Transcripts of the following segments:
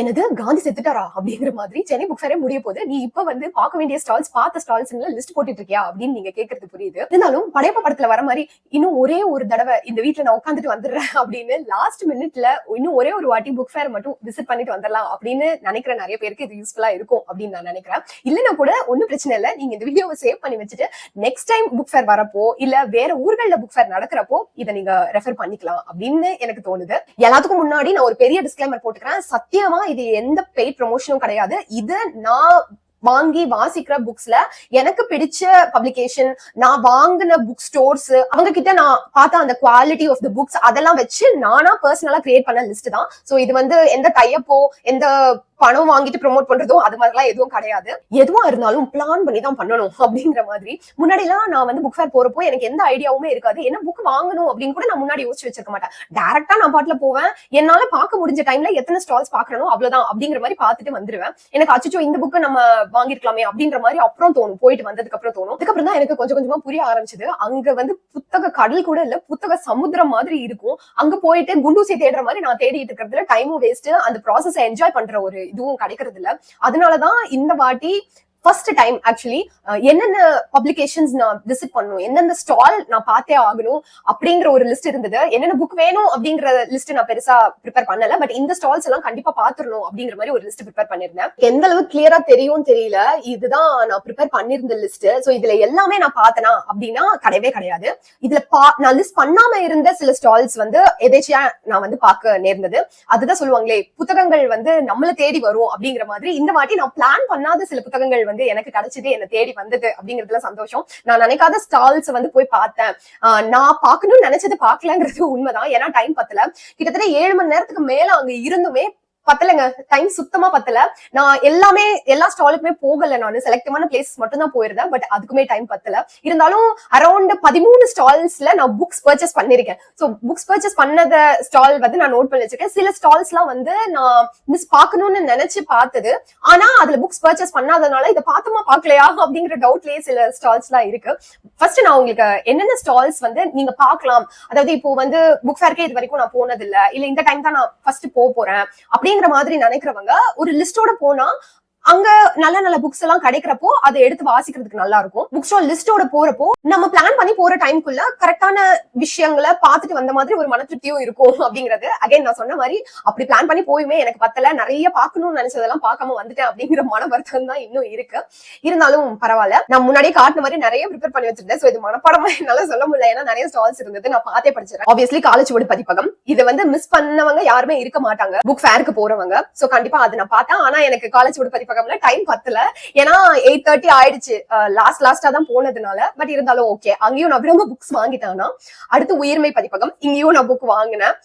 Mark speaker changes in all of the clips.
Speaker 1: எனது காந்தி செத்துட்டாரா அப்படிங்கிற மாதிரி சென்னை புக் ஃபேரே முடிய போது நீ இப்ப வந்து பார்க்க வேண்டிய ஸ்டால்ஸ் பார்த்த ஸ்டால்ஸ் லிஸ்ட் போட்டுட்டு இருக்கியா அப்படின்னு நீங்க கேட்கறது புரியுது. இருந்தாலும் படையப்ப படத்துல வர மாதிரி இன்னும் ஒரே ஒரு தடவை இந்த வீட்டுல நான் உட்காந்துட்டு வந்துடுறேன் அப்படின்னு லாஸ்ட் மினிட்ல இன்னும் ஒரே ஒரு வாட்டி புக் ஃபேர் மட்டும் விசிட் பண்ணிட்டு வந்துடலாம் அப்படின்னு நினைக்கிற நிறைய பேருக்கு இது யூஸ்ஃபுல்லா இருக்கும் அப்படின்னு நான் நினைக்கிறேன். இல்லைன்னா கூட ஒன்னும் பிரச்சனை இல்லை, நீங்க இந்த வீடியோவை சேவ் பண்ணி வச்சுட்டு நெக்ஸ்ட் டைம் புக் ஃபேர் வரப்போ இல்ல வேற ஊர்கள்ல புக் ஃபேர் நடக்கிறப்போ இதை நீங்க ரெஃபர் பண்ணிக்கலாம் அப்படின்னு எனக்கு தோணுது. எல்லாத்துக்கும் முன்னாடி நான் ஒரு பெரிய டிஸ்க்ளைமர் போட்டுக்கிறேன். சத்தியமா இது எந்த பெய்ட் ப்ரமோஷனும் கிடையாது. இது நான் வாங்கி வாசிக்கிற புக்ஸ்ல எனக்கு பிடிச்ச பப்ளிகேஷன், நான் வாங்கின புக் ஸ்டோர்ஸ், அவங்க கிட்ட நான் பார்த்த அந்த குவாலிட்டி ஆஃப் த புக்ஸ் அதெல்லாம் வச்சு நானா பர்சனலா கிரியேட் பண்ண லிஸ்ட் தான். சோ இது வந்து எந்த டைப்போ எந்த பணம் வாங்கிட்டு ப்ரொமோட் பண்றதோ அது மாதிரிலாம் எதுவும் கிடையாது. எதுவா இருந்தாலும் பிளான் பண்ணி தான் பண்ணணும் அப்படிங்கிற மாதிரி. முன்னாடி எல்லாம் நான் வந்து புக் ஃபேர் போறப்போ எனக்கு எந்த ஐடியாவுமே இருக்காது, என்ன புக் வாங்கணும் அப்படின்னு கூட நான் முன்னாடி யோசிச்சு வச்சிருக்க மாட்டேன். டைரக்டா நான் பாட்டுல போவேன், என்னால பார்க்க முடிஞ்ச டைம்ல எத்தனை ஸ்டால்ஸ் பாக்கணும் அவ்வளவுதான் அப்படிங்கிற மாதிரி பார்த்துட்டு வந்துருவேன். எனக்கு அச்சோ இந்த புக்கு நம்ம வாங்கிருக்கலாமே அப்படின்ற மாதிரி அப்புறம் தோணும், போயிட்டு வந்ததுக்கு அப்புறம் தோணும். அதுக்கப்புறம் தான் எனக்கு கொஞ்சம் கொஞ்சமா புரிய ஆரம்பிச்சது. அங்க வந்து புத்தக கடல் கூட இல்ல, புத்தக சமுத்திரம் மாதிரி இருக்கும். அங்க போயிட்டு குண்டூசி தேடுற மாதிரி நான் தேடிட்டு இருக்கிறதுல டைமும் வேஸ்ட், அந்த ப்ராசஸ் என்ஜாய் பண்ற ஒரு இதுவும் கிடைக்கிறது இல்ல. அதனாலதான் இந்த வாட்டி ஃபர்ஸ்ட் டைம் ஆக்சுவலி என்னென்ன பப்ளிகேஷன்ஸ் நான் விசிட் பண்ணணும், எந்தெந்த ஸ்டால் நான் பார்த்தே ஆகணும் அப்படிங்கிற ஒரு லிஸ்ட் இருந்தது. என்னென்ன புக் வேணும் அப்படிங்கிற லிஸ்ட் நான் பெருசா ப்ரிப்பேர் பண்ணல, பட் இந்த ஸ்டால்ஸ் எல்லாம் கண்டிப்பா பாத்துறணும் அப்படிங்கிற மாதிரி ஒரு லிஸ்ட் ப்ரிப்பேர் பண்ணிருந்தேன். எந்த அளவுக்கு கிளியரா தெரியும் தெரியல, இதுதான் நான் ப்ரிப்பேர் பண்ணிருந்த லிஸ்ட். சோ இதுல எல்லாமே நான் பார்த்தனா அப்படின்னா கிடையவே கிடையாது. இதுல நான் லிஸ்ட் பண்ணாம இருந்த சில ஸ்டால்ஸ் வந்து எதேச்சியா நான் வந்து பார்க்க நேர்ந்தது. அதுதான் சொல்லுவாங்களே, புத்தகங்கள் வந்து நம்மள தேடி வரும் அப்படிங்கிற மாதிரி இந்த வாட்டி நான் பிளான் பண்ணாத சில புத்தகங்கள் வந்து எனக்கு கிடைச்சது, என்ன தேடி வந்தது அப்படிங்கிறதுல சந்தோஷம். நான் நினைக்காத ஸ்டால்ஸ் வந்து போய் பார்த்தேன். நான் பார்க்கணும்னு நினைச்சது பார்க்கலங்கிறது உண்மைதான். ஏன்னா டைம் பத்தல. கிட்டத்தட்ட 7 மணி நேரத்துக்கு மேல அங்க இருந்துமே பத்தலைங்க, டைம் சுத்தமா பத்தல. நான் எல்லா ஸ்டாலுக்குமே போகல, நான் செலக்டிவான பிளேசஸ் மட்டும் தான் போயிருந்தேன். பட் அதுக்குமே டைம் பத்தல. இருந்தாலும் அரௌண்ட் 13 ஸ்டால்ஸ்ல நான் புக்ஸ் பர்ச்சேஸ் பண்ணிருக்கேன். சோ புக்ஸ் பர்ச்சேஸ் பண்ணத ஸ்டால் வந்து நான் நோட் பண்ணி வச்சிருக்கேன். சில ஸ்டால்ஸ் எல்லாம் வந்து நான் மிஸ் பார்க்கணும்னு நினைச்சு பார்த்தது, ஆனா அதுல புக்ஸ் பர்ச்சேஸ் பண்ணாதனால இதை பார்த்தோமா பார்க்கலையா அப்படிங்கிற டவுட்லயே சில ஸ்டால்ஸ் எல்லாம் இருக்கு. ஃபர்ஸ்ட் நான் உங்களுக்கு என்னென்ன ஸ்டால்ஸ் வந்து நீங்க பார்க்கலாம், அதாவது இப்போ வந்து புக் ஃபேர்க்கே இது வரைக்கும் நான் போனது இல்ல இந்த டைம் தான் நான் ஃபர்ஸ்ட் போறேன் அப்படிங்கிற மாதிரி நினைக்கிறவங்க ஒரு லிஸ்டோட போனா அங்க நல்ல நல்ல புக்ஸ் எல்லாம் கிடைக்கிறப்போ அதை எடுத்து வாசிக்கிறதுக்கு நல்லா இருக்கும். புக் ஸ்டால் லிஸ்டோட போறப்போ நம்ம பிளான் பண்ணி போற டைம்குள்ள கரெக்டான விஷயங்களை பார்த்துட்டு வந்த மாதிரி ஒரு மன திருப்தியும் இருக்கும் அப்படிங்கிறது. அகைன் நான் சொன்ன மாதிரி அப்படி பிளான் பண்ணி போயுமே எனக்கு பத்தல, நிறைய பார்க்கணும்னு நினைச்சதெல்லாம் பார்க்காம வந்துட்டேன் அப்படிங்கிற மன வருத்தம் தான் இன்னும் இருக்கு. இருந்தாலும் பரவாயில்ல, நான் முன்னாடியே காட்டின மாதிரி நிறைய ப்ரிப்பேர் பண்ணி வச்சிருந்தேன். சோ இது மனப்பாடமா என்னால சொல்ல முடியல, ஏன்னா நிறைய ஸ்டால்ஸ் இருந்தது, நான் பார்த்தே படிச்சிருக்கேன். ஆப்வியஸ்லி காலச்சுவடு பதிப்பகம், இது வந்து மிஸ் பண்ணவங்க யாருமே இருக்க மாட்டாங்க புக் ஃபேருக்கு போறவங்க. சோ கண்டிப்பா அது நான் பார்த்தேன். ஆனா எனக்கு காலச்சுவடு பதிப்பகம் டைம் பத்தல, ஏன்னா 8:30 ஆயிடுச்சு லாஸ்டா தான் போனதுனால. பட் இருந்தாலும் ஓகே, அங்கேயும் நான் விரும்ப புக்ஸ் வாங்கிட்டானா. அடுத்து உயிர்மை பதிப்பகம், இங்கேயும் நான் புக் வாங்கினேன்.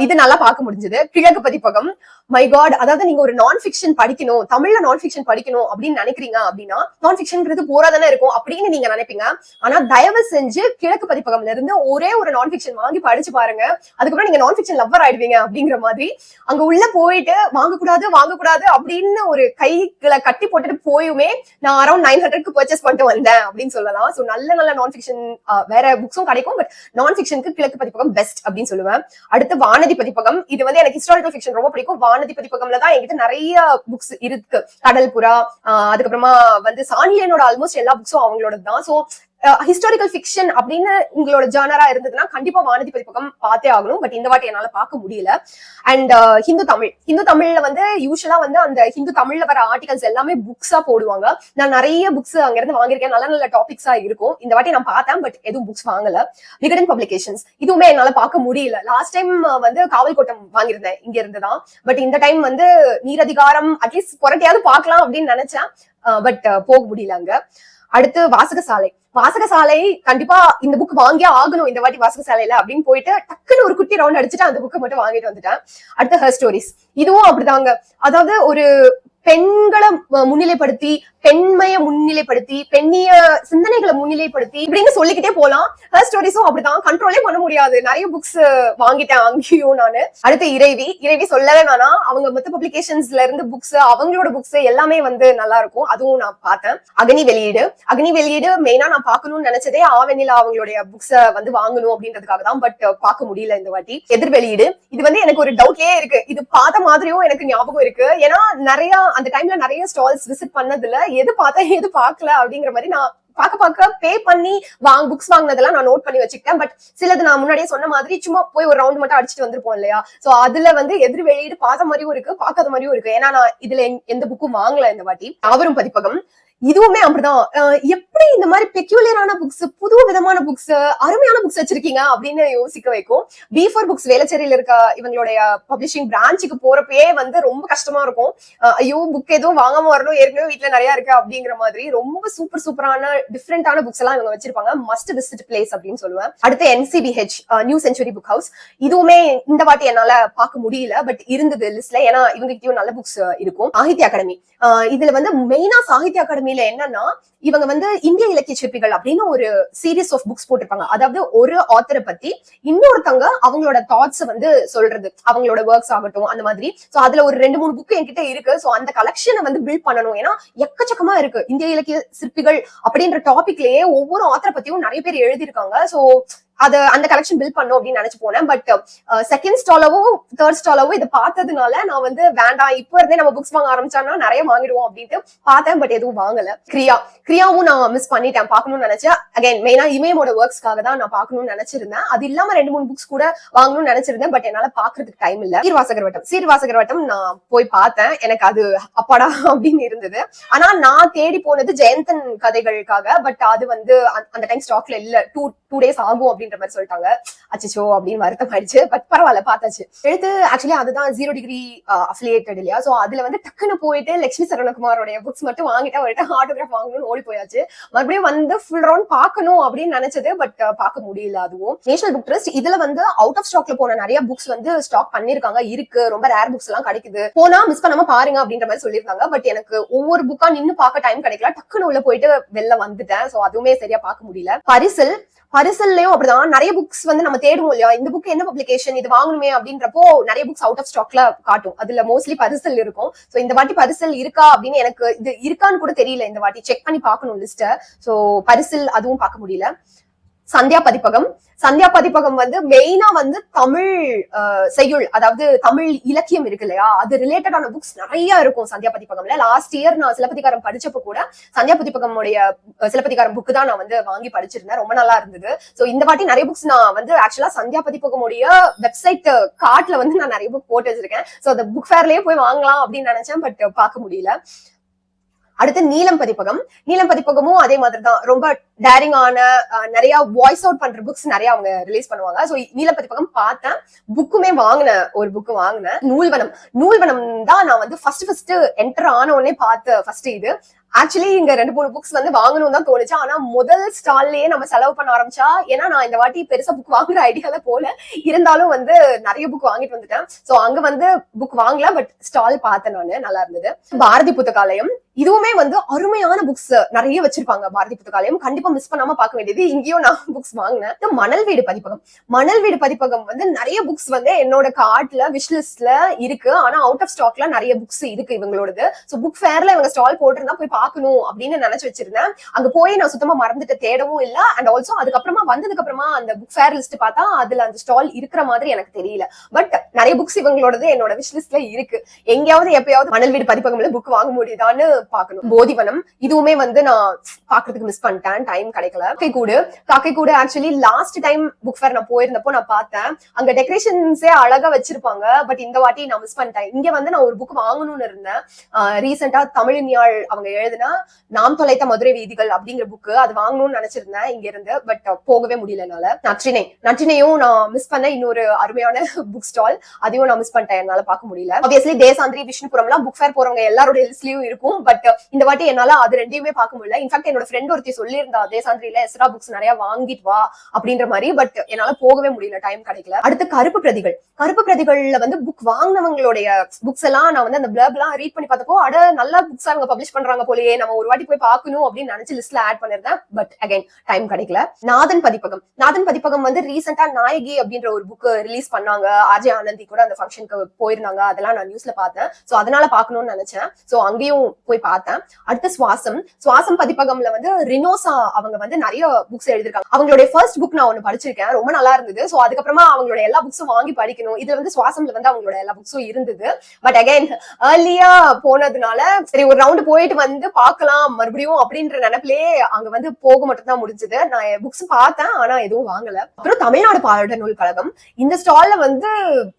Speaker 1: இது நல்லா பார்க்க முடிஞ்சது. கிழக்கு பதிப்பகம், மை காட், அதாவது நீங்க ஒரு நான் ஃபிக்ஷன் படிக்கணும், தமிழ்ல நான் ஃபிக்ஷன் படிக்கணும் அப்படின்னு நினைக்கிறீங்க அப்படின்னா நான் ஃபிக்ஷன்ங்கிறது போராதானே இருக்கும் அப்படின்னு நீங்க நினைப்பீங்க. ஆனா தயவு செஞ்சு கிழக்கு பதிப்பகம்ல இருந்து ஒரே ஒரு நான் ஃபிக்ஷன் வாங்கி படிச்சு பாருங்க, அதுக்கப்புறம் நீங்க நான் ஃபிக்ஷன் லவ்வர் ஆயிடுவீங்க அப்படிங்கிற மாதிரி. அங்க உள்ள போயிட்டு வாங்கக்கூடாது அப்படின்னு ஒரு கைகளை கட்டி போட்டுட்டு போயுமே நான் அரௌண்ட் 900க்கு பர்ச்சேஸ் பண்ணிட்டு வந்தேன் அப்படின்னு சொல்லலாம். சோ நல்ல நல்ல நான் ஃபிக்ஷன் வேற புக்ஸும் கிடைக்கும், பட் நான் ஃபிக்ஷனுக்கு கிழக்கு பதிப்பகம் பெஸ்ட் அப்படின்னு சொல்லுவேன். அடுத்து வானதி பதிப்பகம், இது வந்து எனக்கு ஹிஸ்டாரிக்கல் ஃபிக்ஷன் ரொம்ப பிடிக்கும். வானதி பதிப்பகம்ல தான் என்கிட்ட நிறைய புக்ஸ் இருக்கு. கடல் புறா, அதுக்கப்புறமா வந்து சாணிலியனோட ஆல்மோஸ்ட் எல்லா புக்ஸும் அவங்களோட தான். சோ ஹிஸ்டாரிக்கல் ஃபிக்ஷன் அப்படின்னு உங்களோட ஜானரா இருந்ததுன்னா கண்டிப்பா வானதி பதிப்பகம் பார்த்தே ஆகணும். பட் இந்த வாட்டி என்னால பார்க்க முடியல. அண்ட் ஹிந்து தமிழ்ல வந்து யூஸ்வலா வந்து அந்த ஹிந்து தமிழ்ல வர ஆர்டிகல்ஸ் எல்லாமே புக்ஸா போடுவாங்க. நான் நிறைய புக்ஸ் அங்க இருந்து வாங்கியிருக்கேன், நல்ல நல்ல டாபிக்ஸா இருக்கும். இந்த வாட்டி நான் பார்த்தேன், பட் எதுவும் புக்ஸ் வாங்கல. விகடன் பப்ளிகேஷன்ஸ், இதுவுமே என்னால பார்க்க முடியல. லாஸ்ட் டைம் வந்து காவல் கோட்டம் வாங்கியிருந்தேன் இங்க இருந்துதான். பட் இந்த டைம் வந்து நீரதிகாரம் அட்லீஸ்ட் புரட்டியாவது பார்க்கலாம் அப்படின்னு நினைச்சேன், பட் போக முடியல அங்க. அடுத்து வாசகசாலை கண்டிப்பா இந்த புக் வாங்கியே ஆகணும் இந்த வாட்டி வாசகசாலையில அப்படின்னு போயிட்டு டக்குன்னு ஒரு குட்டி ரவுண்ட் அடிச்சுட்டு அந்த புக்கை மட்டும் வாங்கிட்டு வந்துட்டேன். அடுத்து ஹர் ஸ்டோரிஸ், இதுவும் அப்படிதாங்க. அதாவது ஒரு பெண்களை முன்னிலைப்படுத்தி, பெண்மைய முன்னிலைப்படுத்தி, பெண்ணிய சிந்தனைகளை முன்னிலைப்படுத்தி இப்படின்னு சொல்லிக்கிட்டே போலாம். ஹர் ஸ்டோரிஸும் அப்படிதான், கண்ட்ரோலே பண்ண முடியாது. நிறைய புக்ஸ் வாங்கிட்டேன் அங்கேயும் நானு. அடுத்து இறைவி சொல்லவே வேணாம். அவங்க மொத்த பப்ளிகேஷன்ஸ்ல இருந்து புக்ஸ், அவங்களோட புக்ஸ் எல்லாமே வந்து நல்லா இருக்கும். அதுவும் நான் பார்த்தேன். அக்னி வெளியீடு மெயினா நான் பார்க்கணும்னு நினைச்சதே ஆவெனிலா அவங்களுடைய புக்ஸ வந்து வாங்கணும் அப்படின்றதுக்காக தான். பட் பார்க்க முடியல இந்த வாட்டி. எதிர் வெளியீடு இது வந்து எனக்கு ஒரு டவுட்லயே இருக்கு. இது பார்த்த மாதிரியும் எனக்கு ஞாபகம் இருக்கு. ஏன்னா நிறைய அந்த டைம்ல நிறைய ஸ்டால்ஸ் விசிட் பண்ணதுல எது பார்த்தேன் எது பார்க்கல அப்படிங்கிற மாதிரி நான் பார்க்க பே பண்ணி புக்ஸ் வாங்கினதெல்லாம் நான் நோட் பண்ணி வச்சுக்கிட்டேன். பட் சிலது நான் முன்னாடியே சொன்ன மாதிரி சும்மா போய் ஒரு ரவுண்ட் மட்டும் அடிச்சுட்டு வந்திருப்போம் இல்லையா. சோ அதுல வந்து எதிர் வெளியீடு பார்த்த மாதிரியும் இருக்கு, பார்க்காத மாதிரியும் இருக்கு. ஏன்னா நான் இதுல எந்த புக்கும் வாங்கல இந்த வாட்டி. அவரும் பதிப்பகம் இதுவுமே அப்படிதான். எப்படி இந்த மாதிரி பெக்யூலியரான புக்ஸ், புது விதமான புக்ஸ், அருமையான புக்ஸ் வச்சிருக்கீங்க அப்படின்னு யோசிக்க வைக்கும். B4 புக்ஸ் வேளச்சேரியில இருக்க இவங்களுடைய பப்ளிஷிங் பிரான்ச்சுக்கு போறப்பயே வந்து ரொம்ப கஷ்டமா இருக்கும். ஐயோ புக் எதுவும் வாங்காம வரணும், ஏற்கனவே வீட்டுல நிறைய இருக்கு அப்படிங்கிற மாதிரி ரொம்ப சூப்பரான டிஃப்ரெண்டான புக்ஸ் எல்லாம் இவங்க வச்சிருப்பாங்க. மஸ்ட் விசிட் பிளேஸ் அப்படின்னு சொல்லுவேன். அடுத்து NCBH new century book house. இதுவுமே இந்த வாட்டி என்னால பார்க்க முடியல, பட் இருந்தது லிஸ்ட்ல. ஏன்னா இவங்க கிட்டயும் நல்ல புக்ஸ் இருக்கும். சாகித்ய அகாடமி, இதுல வந்து மெயினா சாகித்ய அகாடமி என்னன்னா இவங்க வந்து இந்திய இலக்கிய சிற்பிகள் அப்படின்னு ஒரு சீரீஸ் ஆஃப் புக்ஸ் போட்டிருப்பாங்க. அதாவது ஒரு ஆத்தரை பத்தி இன்னொருத்தவங்க அவங்களோட தாட்ஸ் வந்து சொல்றது, அவங்களோட ஒர்க்ஸ் ஆகட்டும் அந்த மாதிரி. சோ அதுல ஒரு 2-3 புக் என்கிட்ட இருக்கு. சோ அந்த கலெக்ஷனை வந்து பில்ட் பண்ணணும். ஏன்னா எக்கச்சக்கமா இருக்கு. இந்திய இலக்கிய சிற்பிகள் அப்படின்ற டாபிக்லயே ஒவ்வொரு ஆத்தரை பத்தியும் நிறைய பேர் எழுதியிருக்காங்க. சோ அந்த கலெக்ஷன் பில்ட் பண்ணும் அப்படின்னு நினைச்சு போனேன். பட் செகண்ட் ஸ்டாலவோ தேர்ட் ஸ்டாலவோ இதை பார்த்ததுனால நான் வந்து வேண்டாம், இப்ப இருந்தே நம்ம புக்ஸ் வாங்க ஆரம்பிச்சோம்னா நிறைய வாங்கிடுவோம் அப்படின்ட்டு பார்த்தேன். பட் எதுவும் வாங்கல. கிரியாவும் நான் மிஸ் பண்ணிட்டேன், பார்க்கணும்னு நினைச்சேன். அகைன் மெயினா இமயமோட ஒர்க்ஸ்க்காக தான் நான் பார்க்கணும்னு நினைச்சிருந்தேன். அது இல்லாம 2-3 புக்ஸ் கூட வாங்கணும்னு நினைச்சிருந்தேன். பட் என்னால பாக்குறதுக்கு டைம் இல்ல. சீர்வாசகர் வட்டம் நான் போய் பார்த்தேன். எனக்கு அது அப்பாடா அப்படின்னு இருந்தது. ஆனா நான் தேடி போனது ஜெயந்தன் கதைகளுக்காக. பட் அது வந்து அந்த டைம் ஸ்டாக்ல இல்ல. 2 டேஸ் ஆகும் அப்படின்ற மாதிரி சொல்லிட்டாங்க. அச்சோ அப்படின்னு வருத்தம் ஆயிடுச்சு. பட் பரவாயில்ல, பார்த்தாச்சு. எழுத்து ஆக்சுவலி அதுதான் 0 டிகிரி அஃபிலியேட்டட் இல்லையா. சோ அதுல வந்து டக்குன்னு போயிட்டு லட்சுமி சரவணகுமாரோட புக்ஸ் மட்டும் வாங்கிட்டு அவர்கிட்ட ஆட்டோகிராஃப் வாங்கணும்னு ஓடி போயாச்சு. மறுபடியும் வந்து ஃபுல் ரவுண்ட் பார்க்கணும் அப்படின்னு நினைச்சது. பட் பார்க்க முடியல. அதுவும் நேஷனல் புக் ட்ரஸ்ட் இதுல வந்து அவுட் ஆஃப் ஸ்டாக்ல போன நிறைய புக்ஸ் வந்து ஸ்டாக் பண்ணிருக்காங்க. இருக்கு, ரொம்ப ரேர் புக்ஸ் எல்லாம் கிடைக்குது. போனா மிஸ் பண்ணாம பாருங்க அப்படின்ற மாதிரி சொல்லியிருந்தாங்க. பட் எனக்கு ஒவ்வொரு புக்கா நின்னு பார்க்க டைம் கிடைக்கல. டக்குன்னு உள்ள போயிட்டு வெளில வந்துட்டேன். சோ அதுவுமே சரியா பார்க்க முடியல. பரிசல்லையும் அப்படிதான் நிறைய புக்ஸ் வந்து நம்ம தேடுவோம் இல்லையா. இந்த புக் என்ன பப்ளிகேஷன், இது வாங்கணுமே அப்படின்றப்போ நிறைய புக்ஸ் அவுட் ஆஃப் ஸ்டாக்ல காட்டும். அதுல மோஸ்ட்லி பரிசல் இருக்கும். சோ இந்த வாட்டி பரிசல் இருக்கா அப்படின்னு எனக்கு இது இருக்கான்னு கூட தெரியல. இந்த வாட்டி செக் பண்ணி பார்க்கணும் லிஸ்ட. சோ பரிசல் அதுவும் பார்க்க முடியல. சந்தியா பதிப்பகம் வந்து மெயினா வந்து தமிழ் செய்யுள், அதாவது தமிழ் இலக்கியம் இருக்கு இல்லையா, அது ரிலேட்டடான புக்ஸ் நிறைய இருக்கும் சந்தியா பதிப்பகம்ல. லாஸ்ட் இயர் நான் சிலப்பதிகாரம் படிச்சப்ப கூட சந்தியா பதிப்பகமுடைய சிலப்பதிகாரம் புக் தான் நான் வந்து வாங்கி படிச்சிருந்தேன். ரொம்ப நல்லா இருந்தது. சோ இந்த வாட்டி நிறைய புக்ஸ் நான் வந்து ஆக்சுவலா சந்தியா பதிப்பகமுடைய வெப்சைட் கார்ட்ல வந்து நான் நிறைய புக் போட்டு வச்சிருக்கேன். சோ அந்த புக் ஃபேர்லயே போய் வாங்கலாம் அப்படின்னு நினைச்சேன். பட் பார்க்க முடியல. அடுத்து நீலம் பதிப்பகமும் அதே மாதிரிதான். ரொம்ப டேரிங்கான நிறைய வாய்ஸ் அவுட் பண்ற புக்ஸ் நிறைய அவங்க ரிலீஸ் பண்ணுவாங்க. சோ நீலம் பதிப்பகம் பார்த்தேன். புக்குமே வாங்கினேன், ஒரு புக்கு வாங்கினேன். நூல்வனம் தான் நான் வந்து ஃபர்ஸ்ட் என்டர் ஆன உடனே பார்த்த ஃபர்ஸ்ட் இது. ஆக்சுவலி இங்க 2-3 புக்ஸ் வந்து வாங்கணும் தான் தோணுச்சு. ஆனா முதல் ஸ்டால்லயே நம்ம செலவு பண்ண ஆரம்பிச்சா, ஏன்னா நான் இந்த வாட்டி பெருசா புக் வாங்குற ஐடியால போல, இருந்தாலும் வந்து நிறைய புக் வாங்கிட்டு வந்துட்டேன். சோ அங்க வந்து புக் வாங்கல, பட் ஸ்டால் பார்த்தேன் நானு, நல்லா இருந்தது. பாரதி புத்தகாலயம் இதுவுமே வந்து அருமையான புக்ஸ் நிறைய வச்சிருப்பாங்க. பாரதி புத்தகாலயம் கண்டிப்பா மிஸ் பண்ணாம பார்க்க வேண்டியது. இங்கேயும் நான் புக்ஸ் வாங்கினேன். மணல் வீடு பதிப்பகம் வந்து நிறைய புக்ஸ் வந்து என்னோட கார்ட்ல விஷ்லிஸ்ட்ல இருக்கு. ஆனா அவுட் ஆஃப் ஸ்டாக்ல நிறைய புக்ஸ் இருக்கு இவங்களோடது. சோ புக் ஃபேர்ல இவங்க ஸ்டால் போட்டிருந்தா போய் பார்க்கணும் அப்படின்னு நினைச்சு வச்சிருந்தேன். அங்க போய் நான் சுத்தமா மறந்துட்டு தேடவும் இல்ல. அண்ட் ஆல்சோ அதுக்கப்புறமா வந்ததுக்கு அப்புறமா அந்த புக் ஃபேர் லிஸ்ட் பார்த்தா அதுல அந்த ஸ்டால் இருக்கிற மாதிரி எனக்கு தெரியல. பட் நிறைய புக்ஸ் இவங்களோடது என்னோட விஷ் லிஸ்ட்ல இருக்கு. எங்கேயாவது எப்பயாவது மணல் வீடு பதிப்பகம்ல புக் வாங்க முடியுதான்னு பாக்கணும். போதிவனம் இதுவுமே வந்து நான் பாக்குறதுக்கு மிஸ் பண்ணிட்டேன், டைம் கிடைக்கல. காக்கைக்கூடு actually last time book fair நான் போயிருந்தப்போ நான் பார்த்தேன். அங்க டெக்கரேஷன்ஸே அழகா வச்சிருப்பாங்க. பட் இந்த வாட்டி நான் மிஸ் பண்ணிட்டேன். இங்க வந்து நான் ஒரு புக் வாங்கணும்னு இருந்தேன். ரீசெண்டா தமிழினியாள் அவங்க எழுதுனா நாம் தொலைத்த மதுரை வீதிகள் அப்படிங்கிற புக்கு, அது வாங்கணும்னு நினைச்சிருந்தேன் இங்க இருந்து. பட் போகவே முடியலனால. நற்றினையும் நான் மிஸ் பண்ண இன்னொரு அருமையான புக் ஸ்டால், அதையும் நான் மிஸ் பண்ணிட்டேன், என்னால பார்க்க முடியல. ஆப்வியஸ்லி தேசாந்திரி விஷ்ணுபுரம்லாம் புக் ஃபேர் போறவங்க எல்லாரோட லிஸ்ட்லயும் இருக்கும். பட் இந்த வாட்டி என்னால அது ரெண்டையுமே பார்க்க முடியல. இன்ஃபேக்ட் என்னோட ஃப்ரெண்ட் ஒருத்தி சொல்லியிருந்தா தேசாந்திரியில எஸ்ரா புக்ஸ் நிறைய வாங்கிட்டு வா அப்படின்ற மாதிரி. பட் என்னால போகவே முடியல, டைம் கிடைக்கல. அடுத்து கருப்பு பிரதிகள். கருப்பு பிரதிகள்ல வந்து புக் வாங்கினவங்களுடைய புக்ஸ் எல்லாம் நான் வந்து அந்த பிளர்ப் எல்லாம் ரீட் பண்ணி பார்த்தப்போ நல்ல புக்ஸ் அவங்க பப்ளிஷ் பண்றாங்க போலயே, நம்ம ஒரு வாட்டி போய் பார்க்கணும் அப்படின்னு நினைச்சு லிஸ்ட்ல ஆட் பண்ணிருந்தேன். பட் அகைன் டைம் கிடைக்கல. நாதன் பதிப்பகம். நாதன் பதிப்பகம் வந்து ரீசெண்டா நாயகி அப்படின்ற ஒரு புக் ரிலீஸ் பண்ணாங்க. ஆர்ஜே ஆனந்தி கூட அந்த ஃபங்க்ஷனுக்கு போயிருந்தாங்க. அதெல்லாம் நான் நியூஸ்ல பார்த்தேன். சோ அதனால பாக்கணும்னு நினைச்சேன். சோ அங்கேயும் போய் பார்த்தேன். அடுத்து சுவாசம். சுவாசம் பதிப்பகம்ல வந்து ரினோசா அவங்க வந்து நிறைய புக்ஸ் எழுதிருக்காங்க. அவங்களுடைய ஃபர்ஸ்ட் புக் நான் ஒன்னு படிச்சிருக்கேன், ரொம்ப நல்லா இருந்தது. சோ அதுக்கப்புறமா அவங்களோட எல்லா புக்ஸும் வாங்கி படிக்கணும். இதுல வந்து சுவாசம்ல வந்து அவங்களோட எல்லா புக்ஸும் இருந்தது. பட் அகைன் ஏர்லியா போனதுனால சரி ஒரு ரவுண்ட் போயிட்டு வந்து பார்க்கலாம் மறுபடியும் அப்படின்ற நினைப்பிலேயே அங்க வந்து போக மட்டும் தான் முடிஞ்சது. நான் புக்ஸ் பார்த்தேன், ஆனா எதுவும் வாங்கல. அப்புறம் தமிழ்நாடு பாட நூல் கழகம், இந்த ஸ்டால்ல வந்து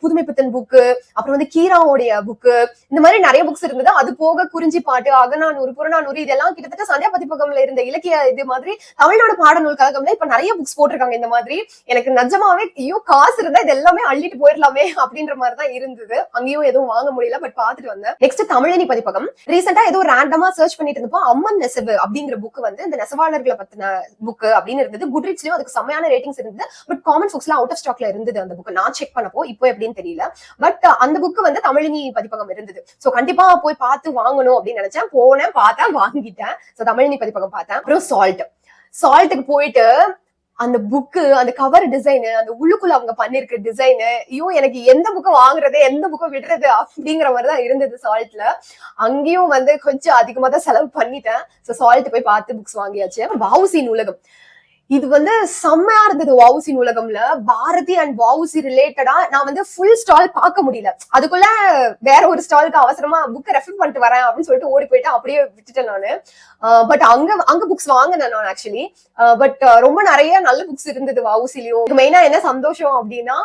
Speaker 1: புதுமை பித்தன் புக்கு, அப்புறம் வந்து கீராவுடைய புக்கு, இந்த மாதிரி நிறைய புக்ஸ் இருந்தது. அது போக குறிஞ்சி பாட்டு, அகநானூறு, புறநானூறு, இதெல்லாம் கிட்டத்தட்ட சந்தியா பதிப்பகம்ல இருந்த இலக்கிய இது மாதிரி தமிழ்நாடு பாட நூல் கழகம்ல இப்ப நிறைய புக்ஸ் போட்டிருக்காங்க. இந்த மாதிரி எனக்கு நிஜமாவே ஐயோ காசு இருந்தா இது எல்லாமே அள்ளிட்டு போயிடலாமே அப்படின்ற மாதிரி தான் இருந்தது. அங்கேயும் எதுவும் வாங்க முடியல, பட் பாத்துட்டு வந்தேன். நெக்ஸ்ட் தமிழனி பதிப்பகம். ரீசெண்டா ஏதோ ரேண்டமா சர்ச் பண்ணிட்டு இருந்தப்போ அம்மன் நெசவு அப்படிங்கிற புக் வந்து இந்த நெசவாளர்களை பத்தின புக் அப்படின்னு இருந்தது. குட்ரிட்ஸ்லயும் அதுக்கு செம்மையான ரேட்டிங்ஸ் இருந்தது. பட் காமன் புக்ஸ்ல அவுட் ஆஃப் ஸ்டாக்ல இருந்தது அந்த புக். நான் செக் பண்ணப்போ இப்போ எப்படின்னு தெரியல. பட் அந்த புக் வந்து தமிழினி பதிப்பகம் இருந்தது. சோ கண்டிப்பா போய் பார்த்து வாங்கணும் அப்படின்னு நினைச்சேன். போனேன், பார்த்தேன், வாங்கிட்டேன். சோ தமிழினி பதிப்பகம் பார்த்தேன். அப்புறம் சால்ட்டுக்கு போயிட்டு அந்த புக்கு, அந்த கவர் டிசைன், அந்த உள்ளுக்குள்ள அவங்க பண்ணிருக்க டிசைன், ஐயோ எனக்கு எந்த புக்கை வாங்குறது எந்த புக்கை விடுறது அப்படிங்கிற மாதிரிதான் இருந்தது சால்ட்ல. அங்கேயும் வந்து கொஞ்சம் அதிகமா தான் செலவு பண்ணிட்டேன். சோ சால்ட் போய் பார்த்து புக்ஸ் வாங்கியாச்சு. வஉசி நூலகம், இது வந்து செம்மையா இருந்தது. வஉசி நூலகம்ல பாரதி அண்ட் வஉசி ரிலேட்டடா நான் வந்து ஃபுல் ஸ்டால் பார்க்க முடியல. அதுக்குள்ள வேற ஒரு ஸ்டாலுக்கு அவசரமா புக் ரெஃபர் பண்ணிட்டு வரேன் அப்படின்னு சொல்லிட்டு ஓடி போயிட்டு அப்படியே விட்டுட்டேன் நானு. பட் அங்க புக்ஸ் வாங்கினேன் நான் ஆக்சுவலி. பட் ரொம்ப நிறைய நல்ல புக்ஸ் இருந்தது வஉசிலயும். மெயினா என்ன சந்தோஷம் அப்படின்னா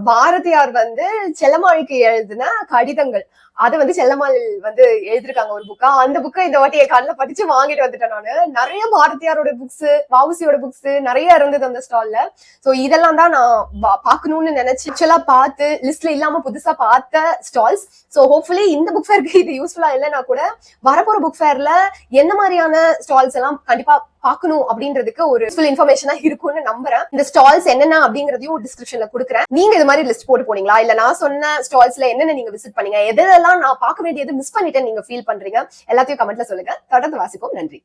Speaker 1: பாரதியார் வந்து செல்லம்மாளுக்கு எழுதின கடிதங்கள், அதை வந்து செல்லம்மாள் வந்து எழுதிருக்காங்க ஒரு புக்கா. அந்த புக்கை இந்த வாட்டி என் கண்ணில் படிச்சு வாங்கிட்டு வந்துட்டேன் நானு. நிறைய பாரதியாரோட புக்ஸ், வஉசியோட புக்ஸ் நிறைய இருந்தது அந்த ஸ்டால்ல. சோ இதெல்லாம் தான் நான் பாக்கணும்னு நினைச்சு ஆக்சுவலா பார்த்து லிஸ்ட்ல இல்லாம புதுசா பார்த்த ஸ்டால்ஸ். சோ ஹோப்ஃபுல்லி இந்த புக் ஃபேருக்கு இது யூஸ்ஃபுல்லா இல்லைன்னா கூட வரப்போற புக் ஃபேர்ல என்ன மாதிரியான ஸ்டால்ஸ் எல்லாம் கண்டிப்பா பாக்கணும் அப்படின்றதுக்கு ஒரு யூஸ்ஃபுல் இன்ஃபர்மேஷனா இருக்கும்னு நம்புறேன். இந்த ஸ்டால்ஸ் என்னென்ன அப்படிங்கறதையும் டிஸ்கிரிப்ஷன்ல கொடுக்குறேன். நீங்க இது மாதிரி லிஸ்ட் போட்டு போனீங்களா, இல்ல நான் சொன்ன ஸ்டால்ஸ்ல என்னென்ன நீங்க விசிட் பண்ணீங்க, எதெல்லாம் நான் பார்க்க வேண்டியது மிஸ் பண்ணிட்டேன்னு நீங்க ஃபீல் பண்றீங்க, எல்லாத்தையும் கமெண்ட்ல சொல்லுங்க. தொடர்ந்து வாசிப்போம். நன்றி.